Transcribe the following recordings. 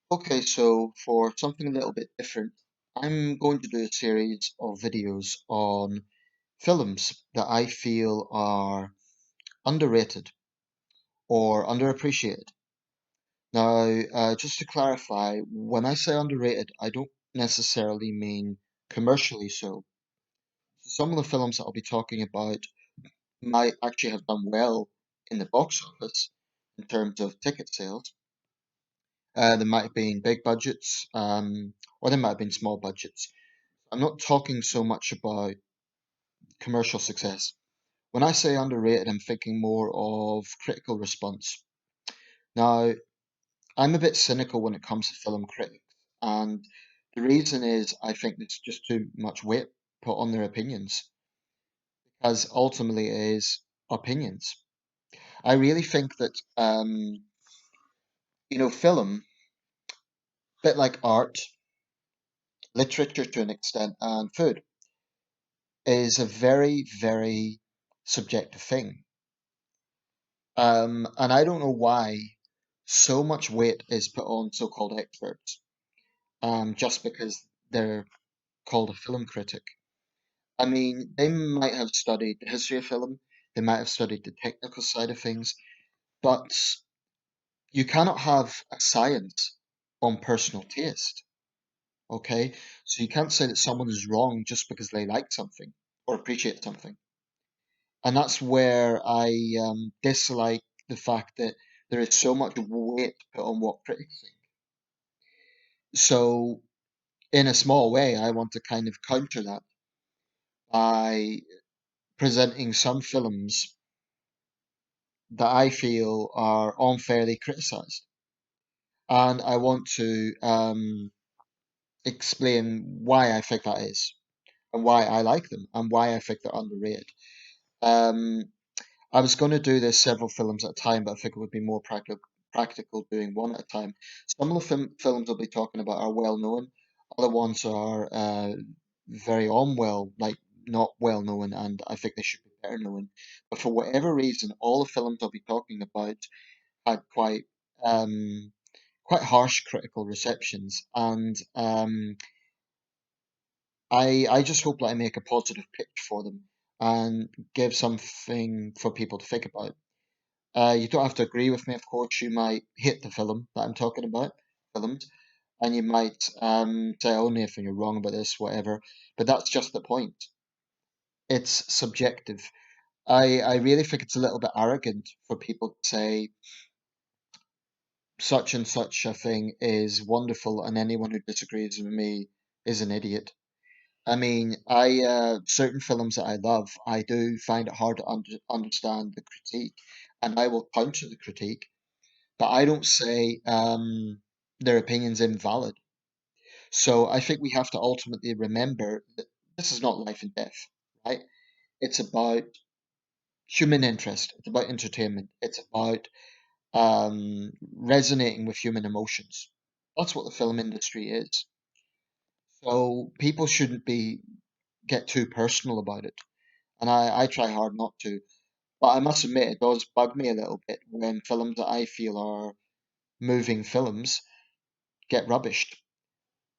Okay, so for something a little bit different, I'm going to do a series of videos on films that I feel are underrated or underappreciated. Now, just to clarify, when I say underrated, I don't necessarily mean commercially so. Some of the films that I'll be talking about might actually have done well in the box office in terms of ticket sales. There might have been big budgets, or there might have been small budgets. I'm not talking so much about commercial success. When I say underrated, I'm thinking more of critical response. Now, I'm a bit cynical when it comes to film critics, and the reason is I think there's just too much weight put on their opinions, because ultimately it is opinions. I really think that, film, a bit like art, literature to an extent, and food, is a very, very subjective thing. And I don't know why so much weight is put on so-called experts, just because they're called a film critic. I mean, they might have studied the history of film, they might have studied the technical side of things, but you cannot have a science on personal taste, okay? So you can't say that someone is wrong just because they like something or appreciate something. And that's where I dislike the fact that there is so much weight put on what critics think. So, in a small way, I want to kind of counter that by presenting some films that I feel are unfairly criticized. And I want to explain why I think that is, and why I like them, and why I think they're underrated. Um, I was going to do this several films at a time, but I think it would be more practical doing one at a time. Some of the films I'll be talking about are well known. Other ones are very unwell, like not well known, and I think they should be better known. But for whatever reason, all the films I'll be talking about had quite harsh critical receptions, and I just hope that I make a positive pitch for them and give something for people to think about. You don't have to agree with me, of course. You might hate the film that I'm talking about, films, and you might say, "Oh, Nathan, you're wrong about this, whatever." But that's just the point. It's subjective. I really think it's a little bit arrogant for people to say such and such a thing is wonderful, and anyone who disagrees with me is an idiot. I mean, I certain films that I love, I do find it hard to understand the critique, and I will counter the critique, but I don't say their opinion's invalid. So I think we have to ultimately remember that this is not life and death, right? It's about human interest. It's about entertainment. It's about resonating with human emotions. That's what the film industry is. So people shouldn't be get too personal about it, and I try hard not to. But I must admit, it does bug me a little bit when films that I feel are moving films get rubbished.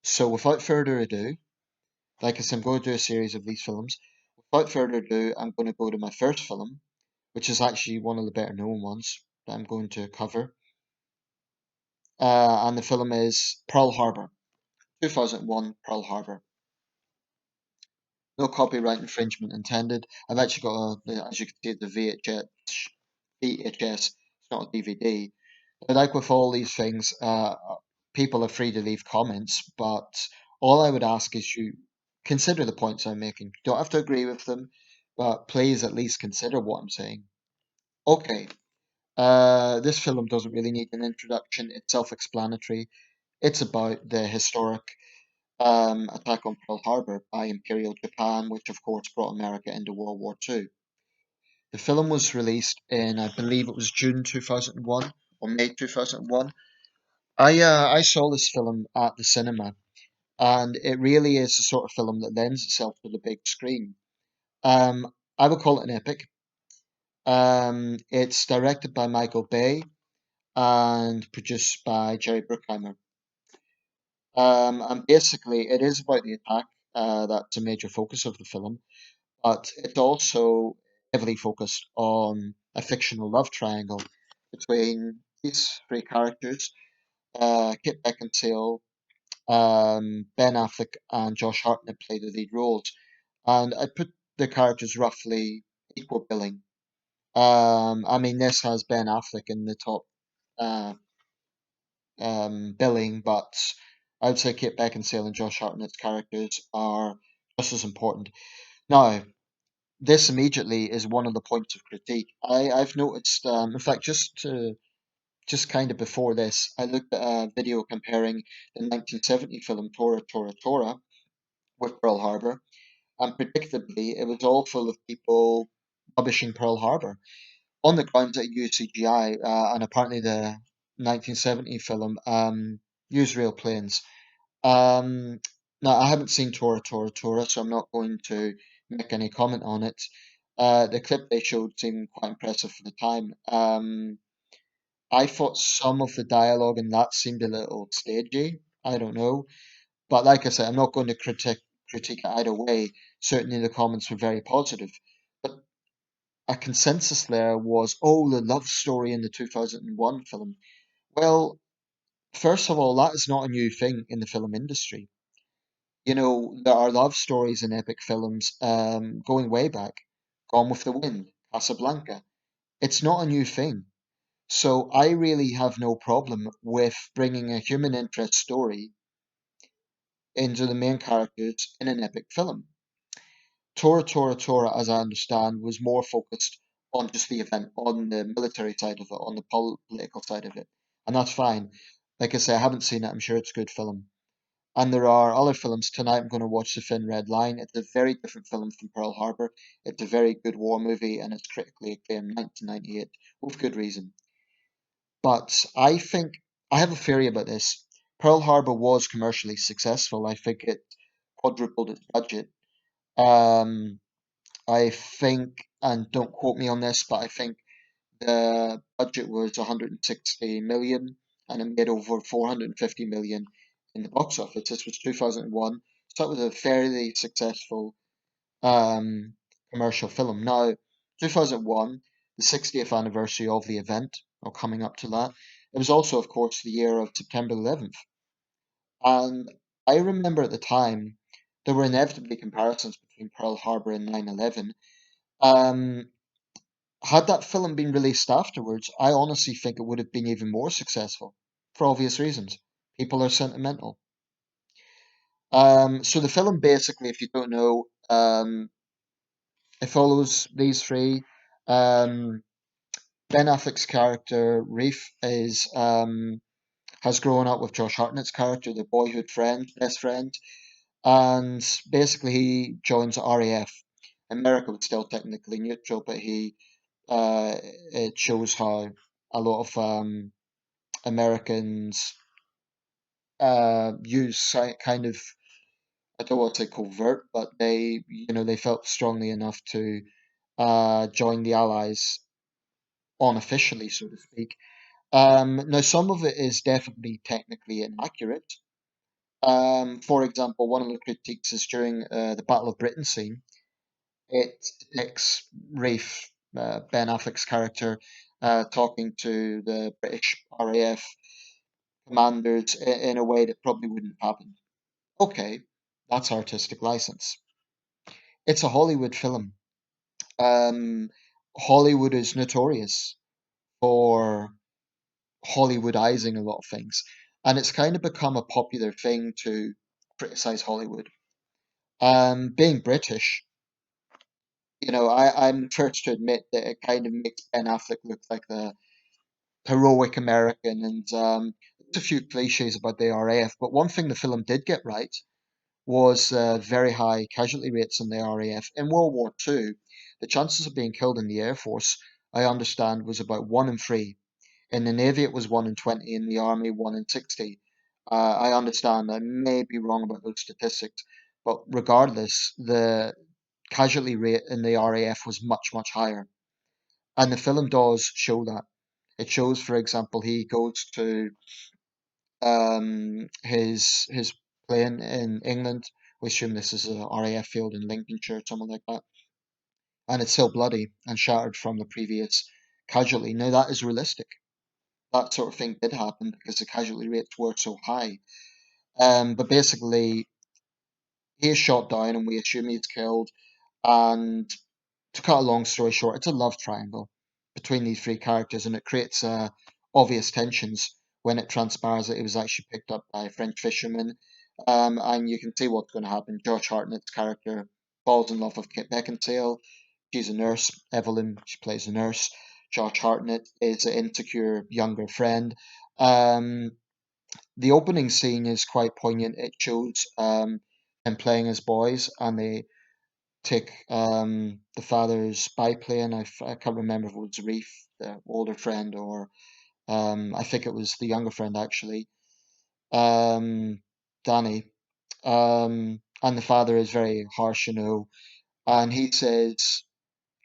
So without further ado, like I said, I'm going to do a series of these films. Without further ado, I'm going to go to my first film, which is actually one of the better known ones that I'm going to cover. And the film is Pearl Harbor, 2001 Pearl Harbor. No copyright infringement intended. I've actually got, as you can see, the VHS. It's not a DVD. Like with all these things, people are free to leave comments, but all I would ask is you consider the points I'm making. You don't have to agree with them, but please at least consider what I'm saying. Okay, this film doesn't really need an introduction. It's self-explanatory. It's about the historic attack on Pearl Harbor by Imperial Japan, which of course brought America into World War II. The film was released in, I believe it was June 2001 or May 2001. I saw this film at the cinema, and it really is the sort of film that lends itself to the big screen. I would call it an epic. It's directed by Michael Bay and produced by Jerry Bruckheimer. And basically, it is about the attack. That's a major focus of the film, but it's also heavily focused on a fictional love triangle between these three characters, Kit Beckinsale, Ben Affleck, and Josh Hartnett play the lead roles. And I put the characters roughly equal billing. I mean, this has Ben Affleck in the top uh, billing, but I would say Kate Beckinsale and Josh Hartnett's characters are just as important. Now, this immediately is one of the points of critique. I've noticed, in fact, just kind of before this, I looked at a video comparing the 1970 film Tora Tora Tora with Pearl Harbor, and predictably, it was all full of people rubbishing Pearl Harbor on the grounds that it used CGI, and apparently the 1970 film used real planes. Um, Now, I haven't seen Tora Tora Tora, so I'm not going to make any comment on it. The clip they showed seemed quite impressive for the time. I thought some of the dialogue in that seemed a little stagey. I don't know, but like I said, I'm not going to critique it either way. Certainly, the comments were very positive, but a consensus there was, oh, the love story in the 2001 film. Well, first of all, that is not a new thing in the film industry. You know, there are love stories in epic films going way back. Gone with the Wind, Casablanca. It's not a new thing. So I really have no problem with bringing a human interest story into the main characters in an epic film. Tora Tora Tora, as I understand, was more focused on just the event, on the military side of it, on the political side of it. And that's fine. Like I say, I haven't seen it. I'm sure it's a good film. And there are other films. Tonight I'm going to watch The Thin Red Line. It's a very different film from Pearl Harbor. It's a very good war movie and it's critically acclaimed 1998 with good reason. But I think I have a theory about this. Pearl Harbor was commercially successful. I think it quadrupled its budget. Um, I think, and don't quote me on this, but I think the budget was 160 million and it made over 450 million in the box office. This was 2001, so it was a fairly successful um, commercial film. Now, 2001, the 60th anniversary of the event, or coming up to that, it was also, of course, the year of September 11th. And I remember at the time, there were inevitably comparisons between Pearl Harbor and 9/11. Um, Had that film been released afterwards, I honestly think it would have been even more successful for obvious reasons. People are sentimental. So the film basically, if you don't know, it follows these three. Um, Ben Affleck's character Reef is has grown up with Josh Hartnett's character, the boyhood friend, best friend, and basically he joins the RAF. America was still technically neutral, but it shows how a lot of Americans use kind of, I don't want to say covert, but they felt strongly enough to join the Allies unofficially, so to speak. Now, some of it is definitely technically inaccurate. For example, one of the critiques is during the Battle of Britain scene. It depicts Rafe, Ben Affleck's character, talking to the British RAF commanders in a way that probably wouldn't have happened. Okay, that's artistic license. It's a Hollywood film. Um, Hollywood is notorious for Hollywoodizing a lot of things, and it's kind of become a popular thing to criticize Hollywood. Being British, I'm first to admit that it kind of makes Ben Affleck look like the heroic American, and there's a few cliches about the RAF. But one thing the film did get right was very high casualty rates in the RAF. In World War II, the chances of being killed in the Air Force, I understand, was about 1 in 3. In the Navy, it was 1 in 20. In the Army, 1 in 60. I understand. I may be wrong about those statistics, but regardless, the casualty rate in the RAF was much, much higher. And the film does show that. It shows, for example, he goes to his plane in England. We assume this is a RAF field in Lincolnshire, something like that, and it's still bloody and shattered from the previous casualty. Now that is realistic. That sort of thing did happen because the casualty rates were so high. But basically, he is shot down, and we assume he's killed. And to cut a long story short, it's a love triangle between these three characters, and it creates obvious tensions when it transpires that it was actually picked up by a French fisherman. And you can see what's going to happen. Josh Hartnett's character falls in love with Kit Beckinsale. She's a nurse. Evelyn, she plays a nurse. Josh Hartnett is an insecure younger friend. Um, the opening scene is quite poignant. It shows them playing as boys, and they take the father's biplane. I can't remember if it was Reef, the older friend, or I think it was the younger friend actually, um, Danny. And the father is very harsh, and he says,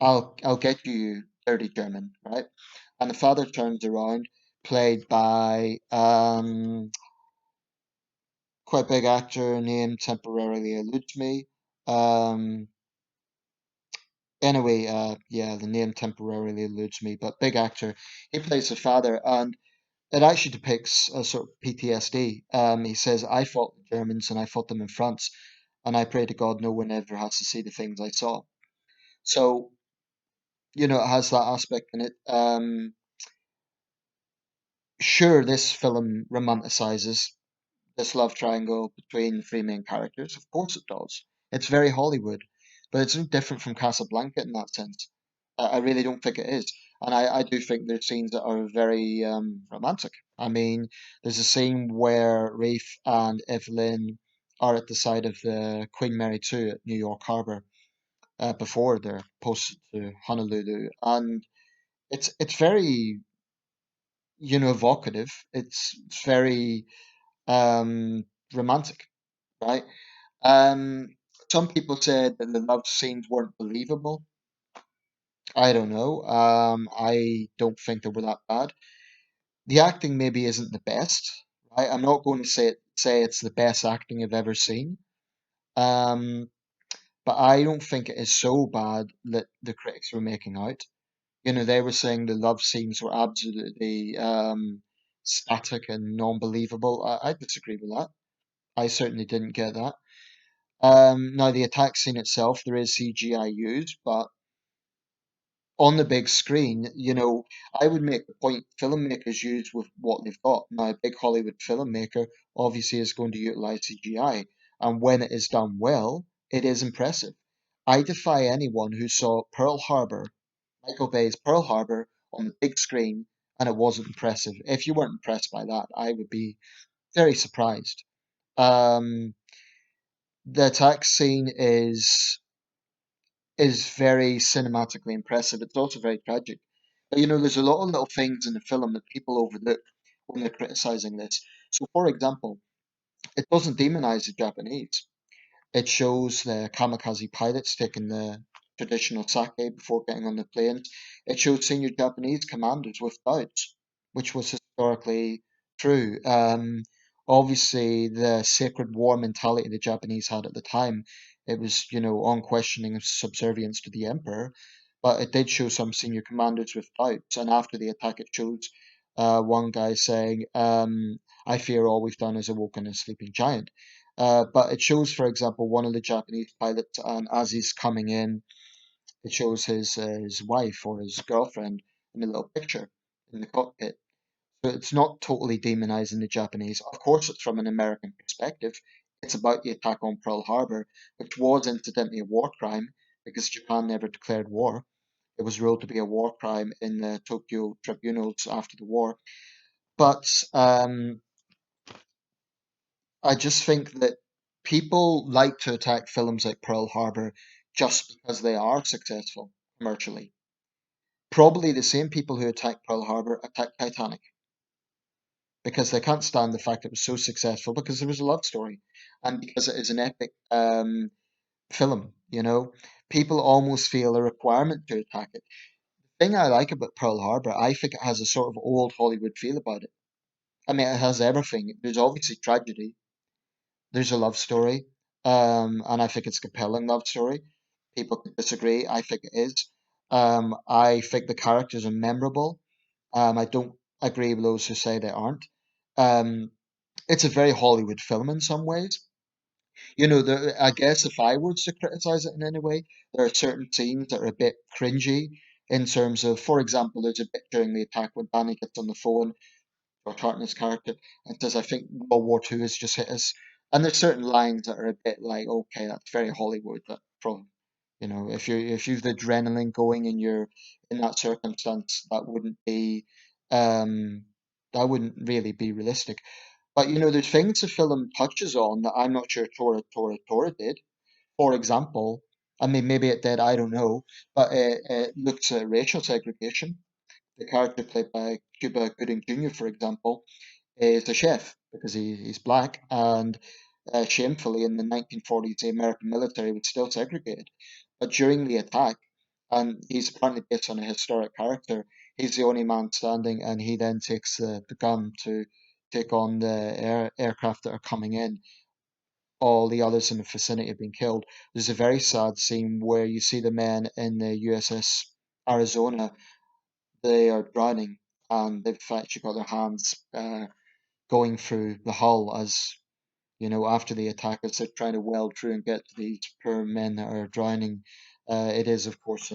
"I'll get you, dirty German," right? And the father turns around, played by quite big actor, name temporarily eludes me. Um, Anyway, yeah, the name temporarily eludes me, but big actor. He plays the father, and it actually depicts a sort of PTSD. He says, "I fought the Germans and I fought them in France, and I pray to God no one ever has to see the things I saw." So, it has that aspect in it. Sure, this film romanticizes this love triangle between the three main characters. Of course it does. It's very Hollywood, but it's no different from Casablanca in that sense. I really don't think it is. And I do think there's scenes that are very romantic. I mean, there's a scene where Rafe and Evelyn are at the side of the Queen Mary 2 at New York Harbor before they're posted to Honolulu. And it's very, evocative. It's very romantic, right? Um, some people said that the love scenes weren't believable. I don't know. I don't think they were that bad. The acting maybe isn't the best, right? I'm not going to say it's the best acting I've ever seen. Um, but I don't think it is so bad that the critics were making out. They were saying the love scenes were absolutely static and non-believable. I disagree with that. I certainly didn't get that. Now the attack scene itself, there is CGI used, but on the big screen, I would make the point filmmakers use with what they've got. Now, a big Hollywood filmmaker obviously is going to utilize CGI, and when it is done well, it is impressive. I defy anyone who saw Pearl Harbor, Michael Bay's Pearl Harbor, on the big screen and it wasn't impressive. If you weren't impressed by that, I would be very surprised. Um, the attack scene is very cinematically impressive. It's also very tragic. But there's a lot of little things in the film that people overlook when they're criticizing this. So, for example, it doesn't demonize the Japanese. It shows the kamikaze pilots taking the traditional sake before getting on the planes. It shows senior Japanese commanders with doubts, which was historically true. Obviously, the sacred war mentality the Japanese had at the time, it was, unquestioning subservience to the emperor, but it did show some senior commanders with doubts. And after the attack, it shows one guy saying, "I fear all we've done is awoken a sleeping giant." But it shows, for example, one of the Japanese pilots, and as he's coming in, it shows his wife or his girlfriend in a little picture in the cockpit. So it's not totally demonizing the Japanese. Of course, it's from an American perspective. It's about the attack on Pearl Harbor, which was incidentally a war crime because Japan never declared war. It was ruled to be a war crime in the Tokyo tribunals after the war. But I just think that people like to attack films like Pearl Harbor just because they are successful commercially. Probably the same people who attack Pearl Harbor attack Titanic because they can't stand the fact it was so successful because there was a love story and because it is an epic film. People almost feel a requirement to attack it. The thing I like about Pearl Harbor, I think it has a sort of old Hollywood feel about it. I mean, it has everything. There's obviously tragedy. There's a love story, and I think it's a compelling love story. People could disagree. I think it is. I think the characters are memorable. I don't agree with those who say they aren't. Um, it's a very Hollywood film in some ways. I guess if I was to criticize it in any way, there are certain scenes that are a bit cringy in terms of, for example, there's a bit during the attack when Danny gets on the phone, or Hartnett's character, and says, "I think World War II has just hit us." And there's certain lines that are a bit like, okay, that's very Hollywood. That from, if you've the adrenaline going and you're in that circumstance, um, that wouldn't really be realistic. But there's things the film touches on that I'm not sure Tora did. For example, I mean, maybe it did, I don't know, but it looks at racial segregation. The character played by Cuba Gooding Jr., for example, is a chef because he's black, and shamefully in the 1940s, the American military was still segregated. But during the attack, and he's apparently based on a historic character, he's the only man standing, and he then takes the gun to take on the aircraft that are coming in. All the others in the vicinity have been killed. There's a very sad scene where you see the men in the USS Arizona. They are drowning, and they've actually got their hands going through the hull as after the attack, as they're trying to weld through and get to these poor men that are drowning. It is, of course,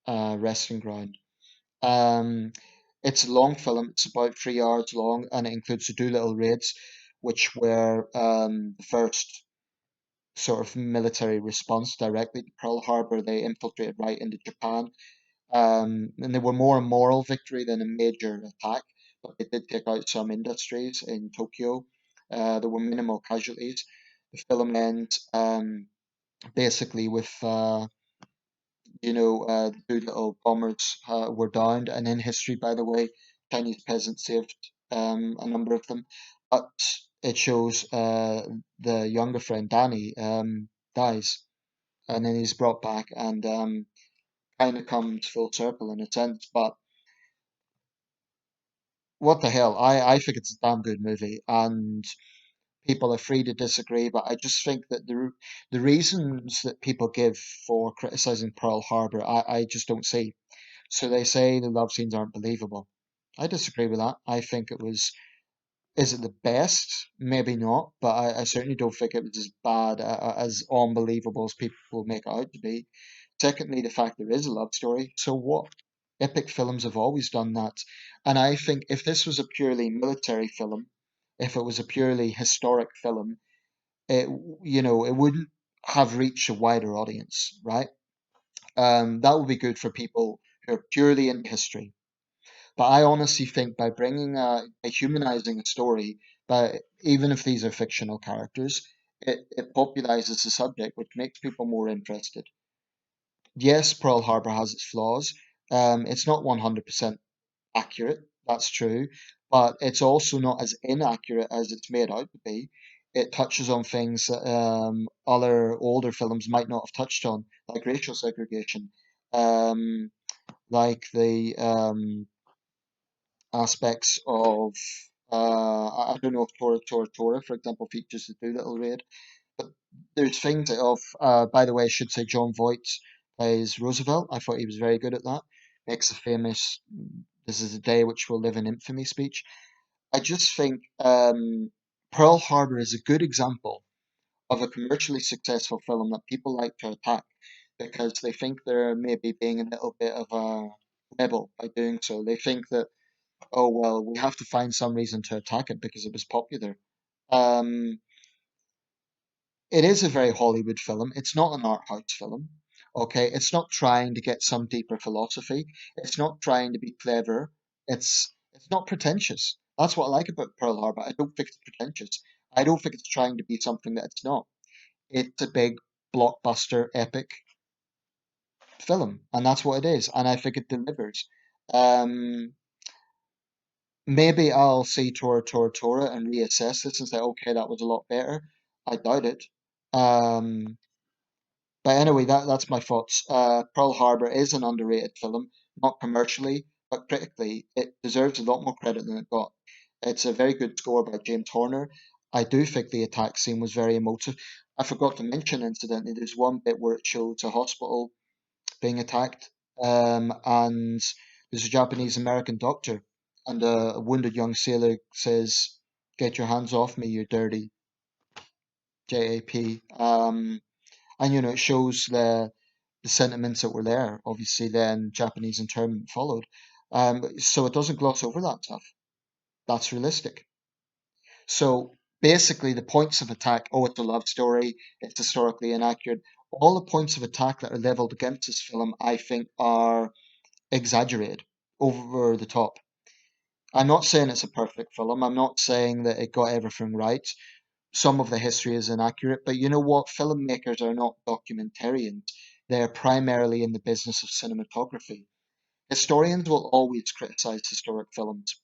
a resting ground. Um, it's a long film. It's about 3 hours long, and it includes the Doolittle raids, which were the first sort of military response directly to Pearl Harbor. They infiltrated right into Japan, and they were more a moral victory than a major attack, but they did take out some industries in Tokyo. There were minimal casualties. The film ends basically with the two little bombers were downed, and in history, by the way, Chinese peasants saved a number of them. But it shows the younger friend Danny dies, and then he's brought back, and kind of comes full circle in a sense. But what the hell? I think it's a damn good movie, and people are free to disagree. But I just think that the reasons that people give for criticizing Pearl Harbor, I just don't see. So they say the love scenes aren't believable. I disagree with that. I think it was. Is it the best? Maybe not, but I certainly don't think it was as bad, as unbelievable as people make it out to be. Secondly, the fact there is a love story. So what? Epic films have always done that. And I think if this was a purely military film, if it was a purely historic film, it wouldn't have reached a wider audience, right? That would be good for people who are purely into history. But I honestly think by humanizing a story, but even if these are fictional characters, it popularizes the subject, which makes people more interested. Yes, Pearl Harbor has its flaws. It's not 100% accurate, that's true, but it's also not as inaccurate as it's made out to be. It touches on things that other older films might not have touched on, like racial segregation, um, like the aspects of I don't know if Tora, for example, features the Doolittle raid, but there's things of by the way, I should say John Voight plays Roosevelt. I thought he was very good at that. Makes a famous "This is a day which will live in infamy" speech. I just think Pearl Harbor is a good example of a commercially successful film that people like to attack because they think they're maybe being a little bit of a rebel by doing so. They think that, oh well, we have to find some reason to attack it because it was popular. Um, it is a very Hollywood film. It's not an art house film. Okay, it's not trying to get some deeper philosophy. It's not trying to be clever. It's not pretentious. That's what I like about Pearl Harbor. I don't think it's pretentious. I don't think it's trying to be something that it's not. It's a big blockbuster epic film, and that's what it is. And I think it delivers. Um, Maybe I'll see Tora and reassess this and say, okay, that was a lot better. I doubt it. Um, but anyway, that's my thoughts. Pearl Harbor is an underrated film, not commercially, but critically. It deserves a lot more credit than it got. It's a very good score by James Horner. I do think the attack scene was very emotive. I forgot to mention, incidentally, there's one bit where it shows a hospital being attacked, and there's a Japanese American doctor, and a wounded young sailor says, "Get your hands off me, you dirty JAP." And it shows the sentiments that were there. Obviously, then Japanese internment followed. So it doesn't gloss over that stuff. That's realistic. So basically, the points of attack, oh, it's a love story, it's historically inaccurate. All the points of attack that are leveled against this film, I think, are exaggerated, over the top. I'm not saying it's a perfect film. I'm not saying that it got everything right. Some of the history is inaccurate, but you know what? Filmmakers are not documentarians. They're primarily in the business of cinematography. Historians will always criticize historic films.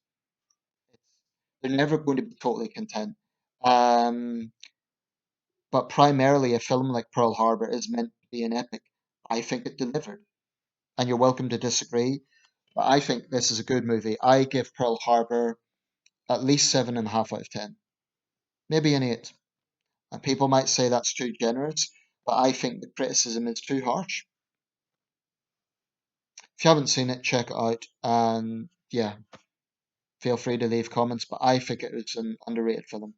They're never going to be totally content. Um, but primarily, a film like Pearl Harbor is meant to be an epic. I think it delivered. And you're welcome to disagree, but I think this is a good movie. I give Pearl Harbor at least 7.5 out of 10, maybe an 8. And people might say that's too generous, but I think the criticism is too harsh. If you haven't seen it, check it out. And yeah, feel free to leave comments, but I think it was an underrated film.